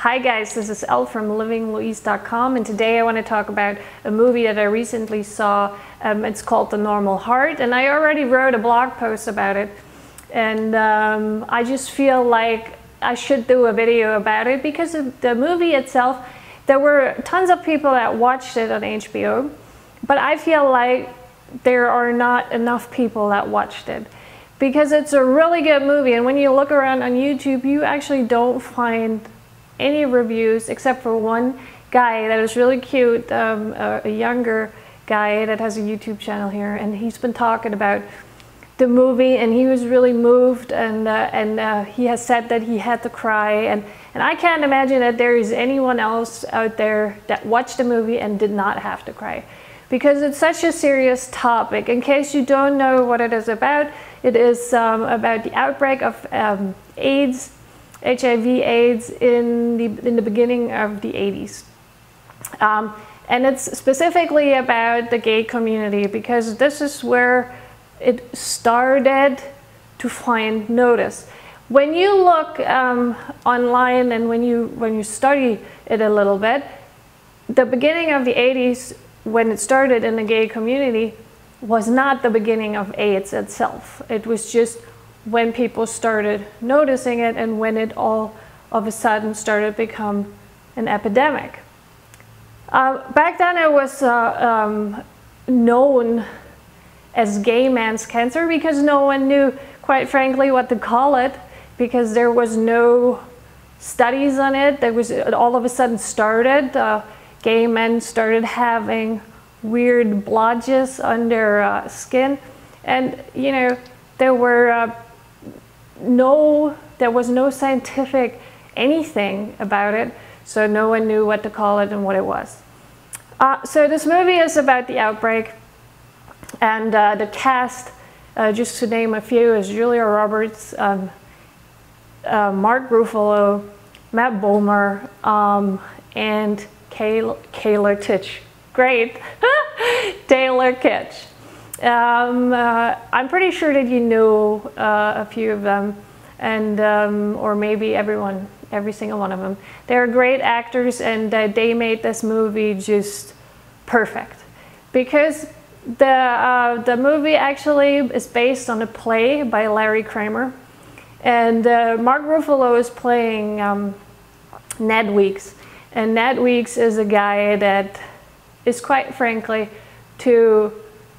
Hi guys, this is Elle from livinglouise.com, and today I want to talk about a movie that I recently saw. It's called The Normal Heart, and I already wrote a blog post about it, and I just feel like I should do a video about it because of the movie itself. There were tons of people that watched it on HBO, but I feel like there are not enough people that watched it because it's a really good movie, and when you look around on YouTube, you actually don't find any reviews except for one guy that is really cute, a younger guy that has a YouTube channel here, and he's been talking about the movie, and he was really moved, and he has said that he had to cry, and I can't imagine that there is anyone else out there that watched the movie and did not have to cry, because it's such a serious topic. In case you don't know what it is about about the outbreak of AIDS, HIV/AIDS in the beginning of the 80s. And it's specifically about the gay community because this is where it started to find notice. When you look online and when you study it a little bit, the beginning of the 80s, when it started in the gay community, was not the beginning of AIDS itself. It was just when people started noticing it and when it all of a sudden started to become an epidemic. Back then it was known as gay man's cancer because no one knew, quite frankly, what to call it, because there was no studies on it. It all of a sudden started. Gay men started having weird blotches on their skin, and you know, there was no scientific anything about it, so no one knew what to call it and what it was. So this movie is about the outbreak, and the cast, just to name a few, is Julia Roberts, Mark Ruffalo, Matt Bomer, and Taylor Kitsch. Great, Taylor Kitsch. I'm pretty sure that you know a few of them, and or maybe every single one of them. They're great actors, and they made this movie just perfect because the movie actually is based on a play by Larry Kramer, and Mark Ruffalo is playing Ned Weeks, and Ned Weeks is a guy that is, quite frankly, to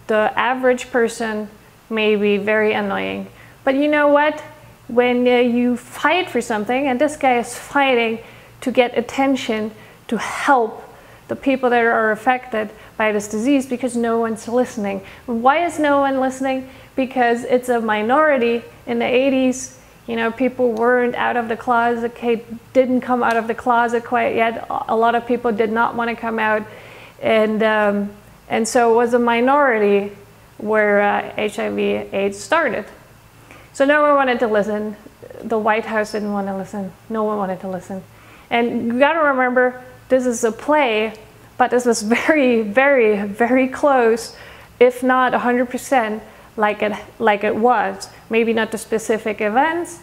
the average person, maybe very annoying. But you know what? When you fight for something, and this guy is fighting to get attention, to help the people that are affected by this disease, because no one's listening. Why is no one listening? Because it's a minority. In the 80s, you know, people weren't out of the closet, didn't come out of the closet quite yet. A lot of people did not want to come out, and so it was a minority where HIV/AIDS started. So no one wanted to listen. The White House didn't want to listen. No one wanted to listen. And you got to remember, this is a play, but this was very, very, very close, if not 100%, like it was. Maybe not the specific events.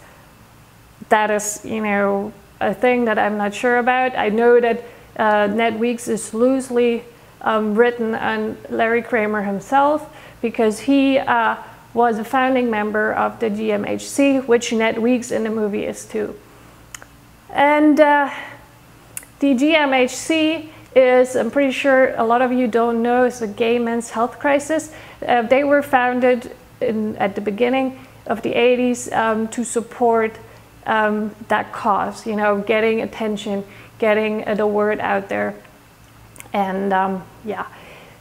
That is, you know, a thing that I'm not sure about. I know that Ned Weeks is loosely written on Larry Kramer himself, because he was a founding member of the GMHC, which Ned Weeks in the movie is too. And the GMHC is, I'm pretty sure a lot of you don't know, is a gay men's health crisis. They were founded at the beginning of the 80s to support that cause, you know, getting attention, getting the word out there. And yeah,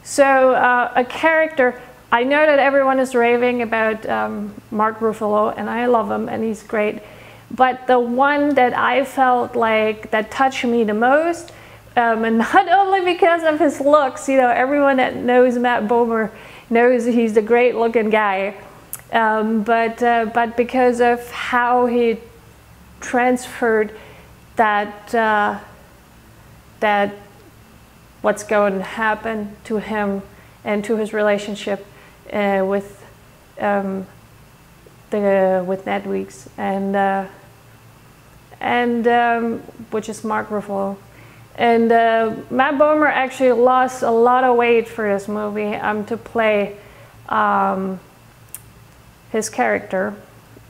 so a character, I know that everyone is raving about Mark Ruffalo, and I love him, and he's great. But the one that I felt like that touched me the most, and not only because of his looks, you know, everyone that knows Matt Bomer knows he's a great looking guy, but because of how he transferred that what's going to happen to him and to his relationship with Ned Weeks, and and which is Mark Ruffalo. And Matt Bomer actually lost a lot of weight for this movie to play his character.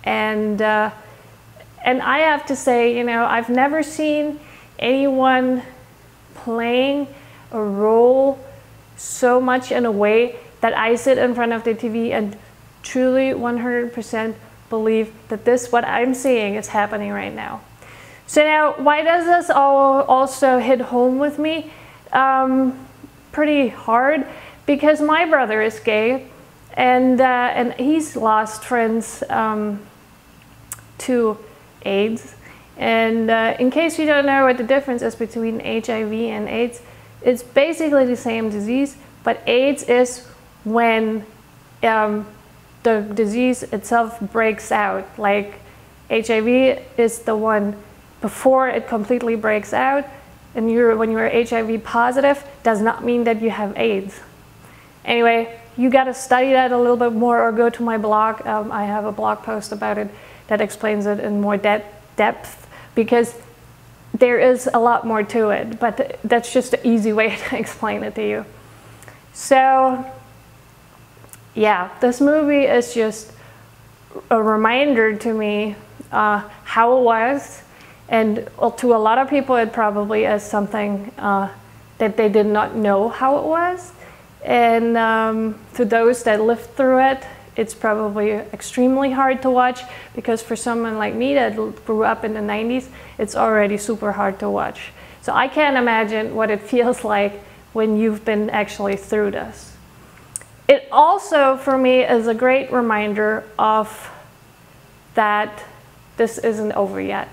And I have to say, you know, I've never seen anyone playing a role so much in a way that I sit in front of the TV and truly 100% believe that this, what I'm seeing, is happening right now. So now, why does this all also hit home with me? Pretty hard, because my brother is gay, and he's lost friends to AIDS. And in case you don't know what the difference is between HIV and AIDS, it's basically the same disease, but AIDS is when the disease itself breaks out. Like HIV is the one before it completely breaks out, and when you're HIV positive, does not mean that you have AIDS. Anyway, you got to study that a little bit more, or go to my blog. I have a blog post about it that explains it in more depth, because there is a lot more to it, but that's just an easy way to explain it to you. So yeah, this movie is just a reminder to me how it was, and to a lot of people it probably is something that they did not know how it was. And to those that lived through it, it's probably extremely hard to watch, because for someone like me that grew up in the 90s, it's already super hard to watch. So I can't imagine what it feels like when you've been actually through this. It also, for me, is a great reminder of that this isn't over yet.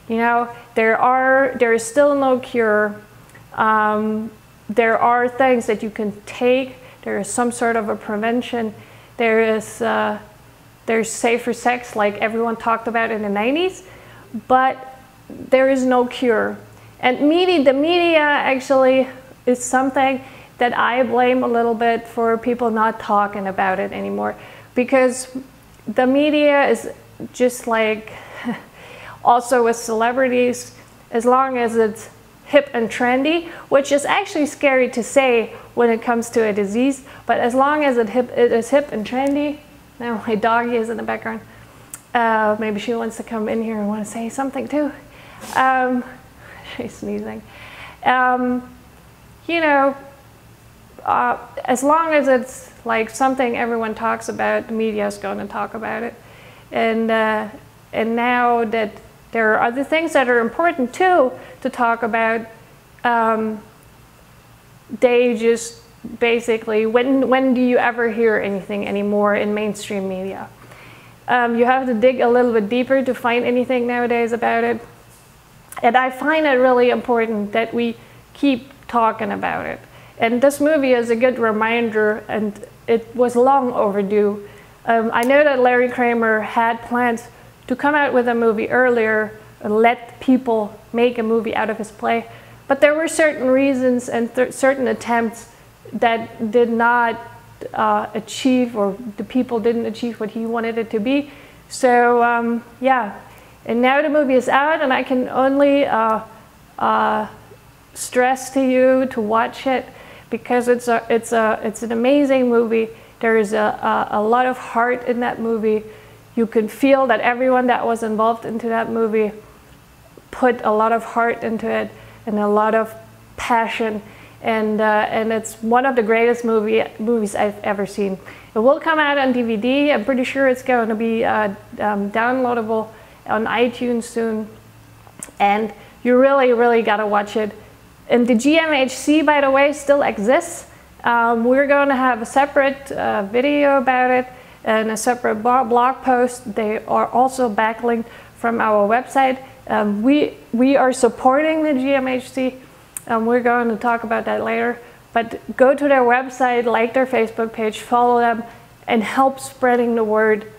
You know, there is still no cure. There are things that you can take. There is some sort of a prevention. There's safer sex, like everyone talked about in the 90s, but there is no cure. And the media actually is something that I blame a little bit for people not talking about it anymore, because the media is just like, also with celebrities, as long as it's hip and trendy, which is actually scary to say when it comes to a disease, but as long as it is hip and trendy. Now my doggy is in the background. Maybe she wants to come in here and want to say something too. She's sneezing. You know, as long as it's like something everyone talks about, the media is going to talk about it. And now that there are other things that are important too to talk about, they just basically, when do you ever hear anything anymore in mainstream media? You have to dig a little bit deeper to find anything nowadays about it. And I find it really important that we keep talking about it. And this movie is a good reminder, and it was long overdue. I know that Larry Kramer had plans to come out with a movie earlier and let people make a movie out of his play, but there were certain reasons and certain attempts that did not achieve, or the people didn't achieve what he wanted it to be. So yeah, and now the movie is out, and I can only stress to you to watch it, because it's an amazing movie. There is a lot of heart in that movie. You can feel that everyone that was involved into that movie put a lot of heart into it and a lot of passion, and it's one of the greatest movies I've ever seen. It will come out on DVD. I'm pretty sure it's going to be downloadable on iTunes soon, and you really got to watch it. And the GMHC, by the way, still exists. We're going to have a separate video about it and a separate blog post. They are also backlinked from our website. We are supporting the GMHC. We're going to talk about that later. But go to their website, like their Facebook page, follow them, and help spreading the word,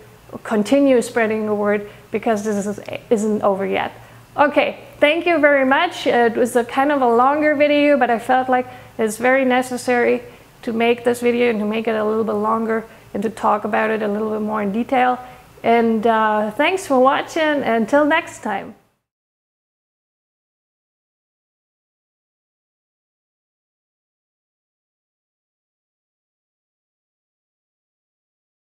continue spreading the word, because this isn't over yet. Okay, thank you very much. It was a kind of a longer video, but I felt like it's very necessary to make this video and to make it a little bit longer and to talk about it a little bit more in detail. And thanks for watching. Until next time.